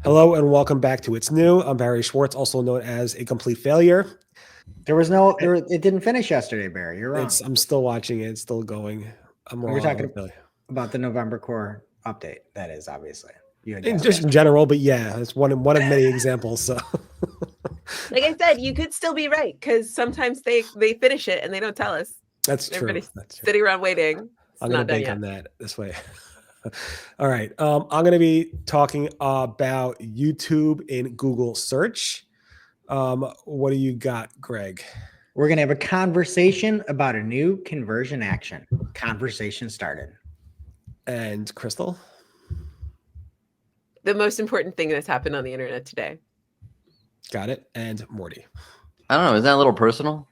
Hello and welcome back to It's New. I'm Barry Schwartz, also known as A Complete Failure. It didn't finish yesterday, Barry. You're wrong. I'm still watching it. It's still going. I'm wrong. We're talking about the November core update. That is obviously just in general, but yeah, it's one of many examples. So, like I said, you could still be right because sometimes they finish it and they don't tell us. That's true. Everybody's sitting around waiting. I'm going to bank on that this way. All right. I'm going to be talking about YouTube in Google search. What do you got, Greg? We're going to have a conversation about a new conversion action. Conversation started. And Crystal? The most important thing that's happened on the internet today. Got it. And Morty? I don't know. Is that a little personal?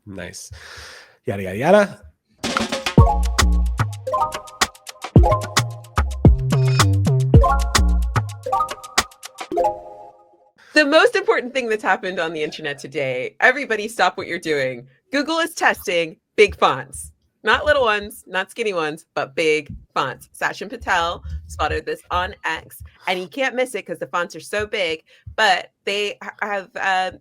Nice. Yada, yada, yada. The most important thing that's happened on the internet today, everybody stop what you're doing. Google is testing big fonts. Not little ones, not skinny ones, but big fonts. Sachin Patel spotted this on X, and you can't miss it because the fonts are so big, but they have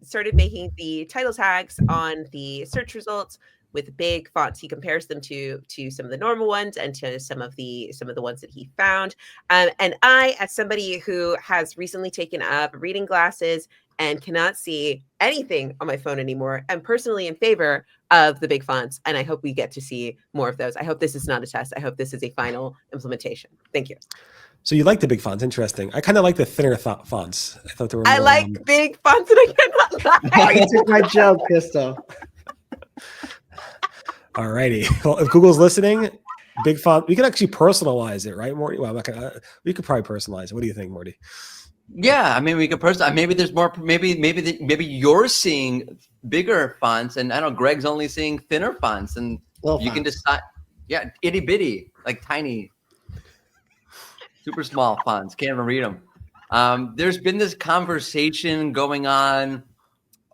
started making the title tags on the search results with big fonts. He compares them to some of the normal ones and to some of the ones that he found. And I, as somebody who has recently taken up reading glasses and cannot see anything on my phone anymore, am personally in favor of the big fonts. And I hope we get to see more of those. I hope this is not a test. I hope this is a final implementation. Thank you. So you like the big fonts? Interesting. I kind of like the thinner fonts. I thought they were. I like big fonts, and I cannot lie. Oh, you took my joke, Crystal. All righty. Well, if Google's listening, big font. We can actually personalize it, right, Morty? Well, I'm not gonna. We could probably personalize it. What do you think, Morty? Yeah, I mean, we could personalize. Maybe there's more. Maybe you're seeing bigger fonts, and I don't know. Greg's only seeing thinner fonts, and you can decide. Yeah, itty bitty, like tiny, super small fonts. Can't even read them. There's been this conversation going on.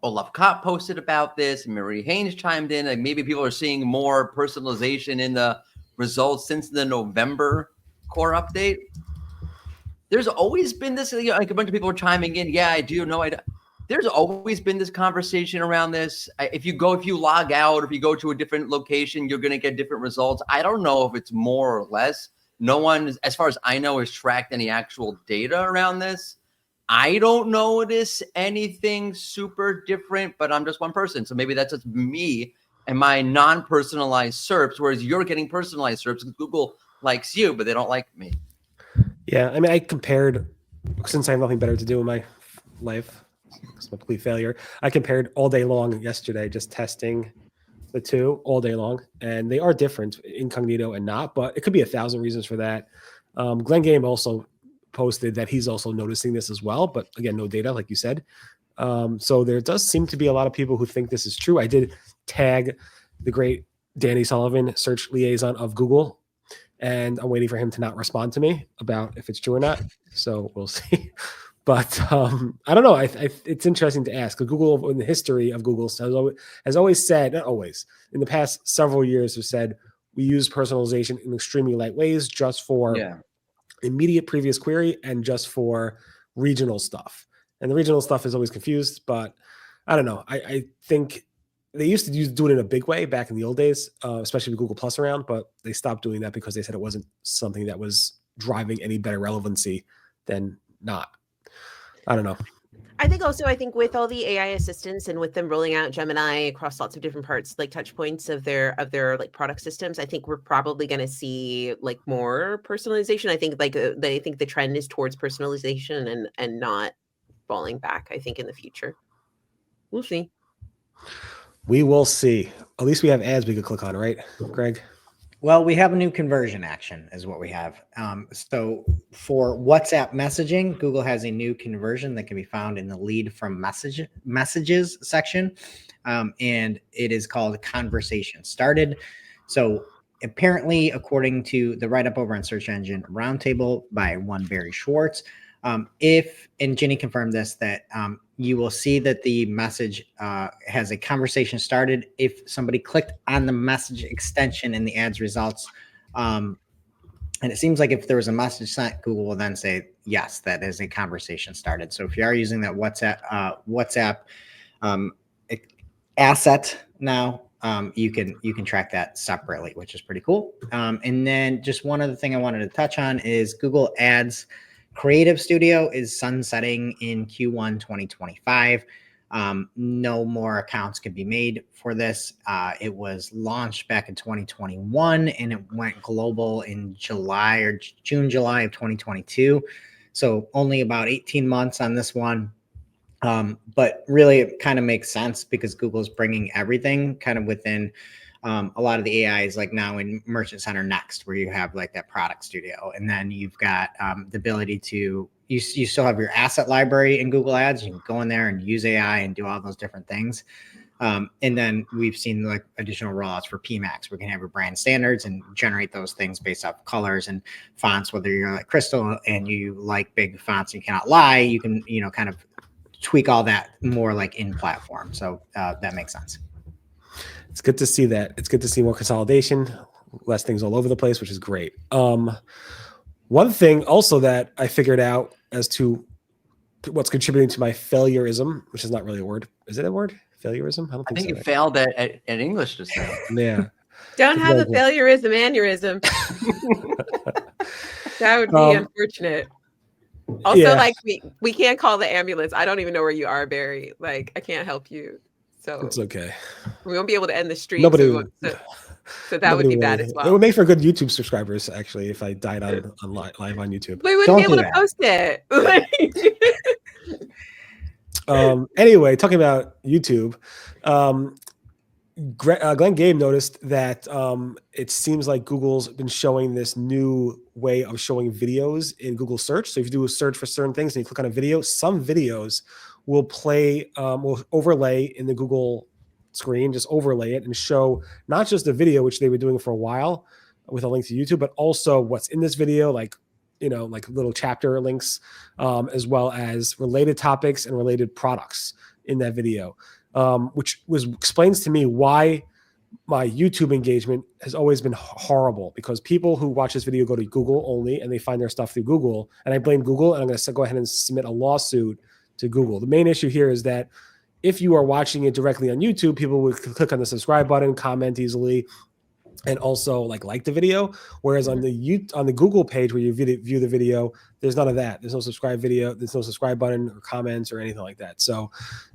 Olaf Kopp posted about this. Marie Haynes chimed in. Like maybe people are seeing more personalization in the results since the November core update. There's always been this, like a bunch of people are chiming in. Yeah, I do. No, I don't. There's always been this conversation around this. If you log out, or if you go to a different location, you're going to get different results. I don't know if it's more or less. No one, as far as I know, has tracked any actual data around this. I don't notice anything super different, but I'm just one person. So maybe that's just me and my non-personalized SERPs, whereas you're getting personalized SERPs because Google likes you, but they don't like me. Yeah, I mean, I compared, since I have nothing better to do in my life, it's a complete failure. I compared all day long yesterday, just testing the two all day long, and they are different, incognito and not, but it could be 1,000 reasons for that. Glenn Game also posted that he's also noticing this as well, but again, no data, like you said. So there does seem to be a lot of people who think this is true. I did tag the great Danny Sullivan, search liaison of Google, and I'm waiting for him to not respond to me about if it's true or not. So we'll see. But I don't know. It's interesting to ask. Google, in the history of Google, has always said, not always, in the past several years, have said we use personalization in extremely light ways, just for immediate previous query and just for regional stuff. And the regional stuff is always confused, but I don't know. I think they used to do it in a big way back in the old days, especially with Google Plus around, but they stopped doing that because they said it wasn't something that was driving any better relevancy than not. I don't know. I think with all the AI assistants and with them rolling out Gemini across lots of different parts, like touch points of their like product systems, I think we're probably going to see like more personalization. I think the trend is towards personalization and not falling back. I think in the future, we'll see. We will see. At least we have ads we could click on, right, Greg? Well, we have a new conversion action is what we have. So for WhatsApp messaging, Google has a new conversion that can be found in the lead from messages section. And it is called Conversation Started. So apparently, according to the write-up over on Search Engine Roundtable by one Barry Schwartz, and Ginny confirmed this, that you will see that the message has a conversation started if somebody clicked on the message extension in the ads results And it seems like if there was a message sent, Google will then say, yes, that is a conversation started. So if you are using that WhatsApp asset now, you can track that separately, which is pretty cool. And then just one other thing I wanted to touch on is Google Ads Creative Studio is sunsetting in Q1 2025. No more accounts can be made for this. It was launched back in 2021 and it went global in July of 2022. So only about 18 months on this one. But really it kind of makes sense because Google's bringing everything kind of within a lot of the AIs like now in Merchant Center Next, where you have like that product studio. And then you've got the ability to, you still have your asset library in Google Ads. You can go in there and use AI and do all those different things. And then we've seen like additional rollouts for PMax. We can have your brand standards and generate those things based off colors and fonts, whether you're like Crystal and you like big fonts and you cannot lie, you can, kind of tweak all that more like in platform. So that makes sense. It's good to see that. It's good to see more consolidation, less things all over the place, which is great. One thing also that I figured out as to what's contributing to my failureism, which is not really a word. Is it a word? Failureism? I don't I think think so. you failed at English just now. Yeah. Don't have a failureism aneurysm. That would be unfortunate. Also, yeah. like we can't call the ambulance. I don't even know where you are, Barry. Like I can't help you. So It's okay. We won't be able to end the stream. Nobody. So that would be bad as well. It would make for good YouTube subscribers, actually, if I died on live on YouTube. We wouldn't be able to post it. Anyway, talking about YouTube, Glenn Gabe noticed that it seems like Google's been showing this new way of showing videos in Google search. So if you do a search for certain things and you click on a video, some videos will play, will overlay in the Google screen, just overlay it and show not just the video, which they were doing for a while with a link to YouTube, but also what's in this video, like little chapter links, as well as related topics and related products in that video, which explains to me why my YouTube engagement has always been horrible, because people who watch this video go to Google only and they find their stuff through Google, and I blame Google, and I'm going to go ahead and submit a lawsuit to Google. The main issue here is that if you are watching it directly on YouTube, people would click on the subscribe button, comment easily, and also like the video. Whereas on the Google page where you view the video, there's none of that. There's no subscribe video. There's no subscribe button or comments or anything like that. So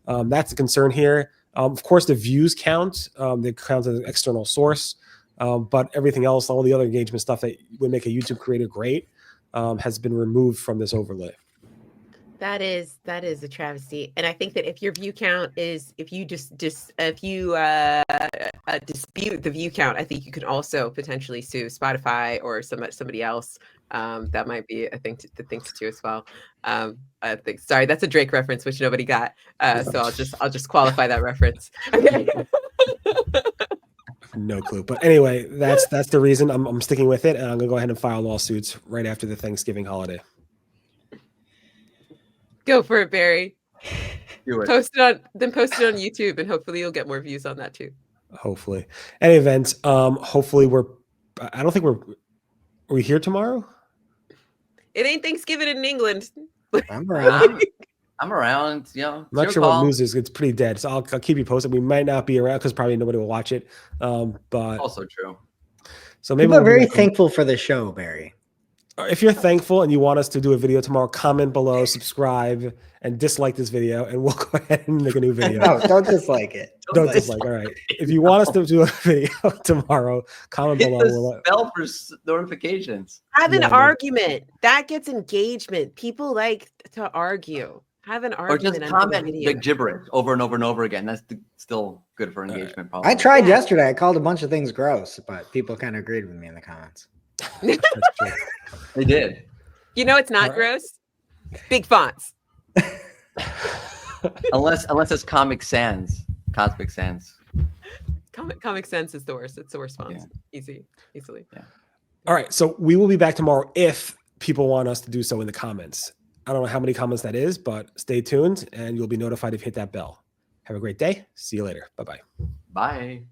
that's a concern here. Of course, the views count. They count as an external source, but everything else, all the other engagement stuff that would make a YouTube creator great, has been removed from this overlay. That is a travesty, and I think that if your view count is, if you dispute the view count, I think you can also potentially sue Spotify or somebody else. That might be a thing to think to as well. I think. Sorry, that's a Drake reference, which nobody got. So I'll just qualify that reference. Okay. No clue, but anyway, that's the reason I'm sticking with it, and I'm gonna go ahead and file lawsuits right after the Thanksgiving holiday. Go for it, Barry. Do it. Post it on YouTube, and hopefully you'll get more views on that too. Hopefully. Any event, hopefully I don't think are we here tomorrow? It ain't Thanksgiving in England. I'm around. I'm around, I'm not sure what news is. It's pretty dead. So I'll keep you posted. We might not be around because probably nobody will watch it. But also true. So maybe we're very thankful for the show, Barry. If you're thankful and you want us to do a video tomorrow, comment below, subscribe, and dislike this video, and we'll go ahead and make a new video. No, don't dislike it. Don't dislike. All right. If you want us to do a video tomorrow, comment Hit below. the bell for notifications. Have an argument. That gets engagement. People like to argue. Have an argument. Or just comment like gibberish over and over and over again. That's still good for engagement. Probably. I tried yesterday. I called a bunch of things gross, but people kind of agreed with me in the comments. They did. You know, it's not gross. Big fonts. unless it's Comic Sans, Cosmic Sans. Comic Sans is the worst. It's the worst fonts. Yeah. Easily. Yeah. All right. So we will be back tomorrow if people want us to do so in the comments. I don't know how many comments that is, but stay tuned and you'll be notified if you hit that bell. Have a great day. See you later. Bye-bye. Bye.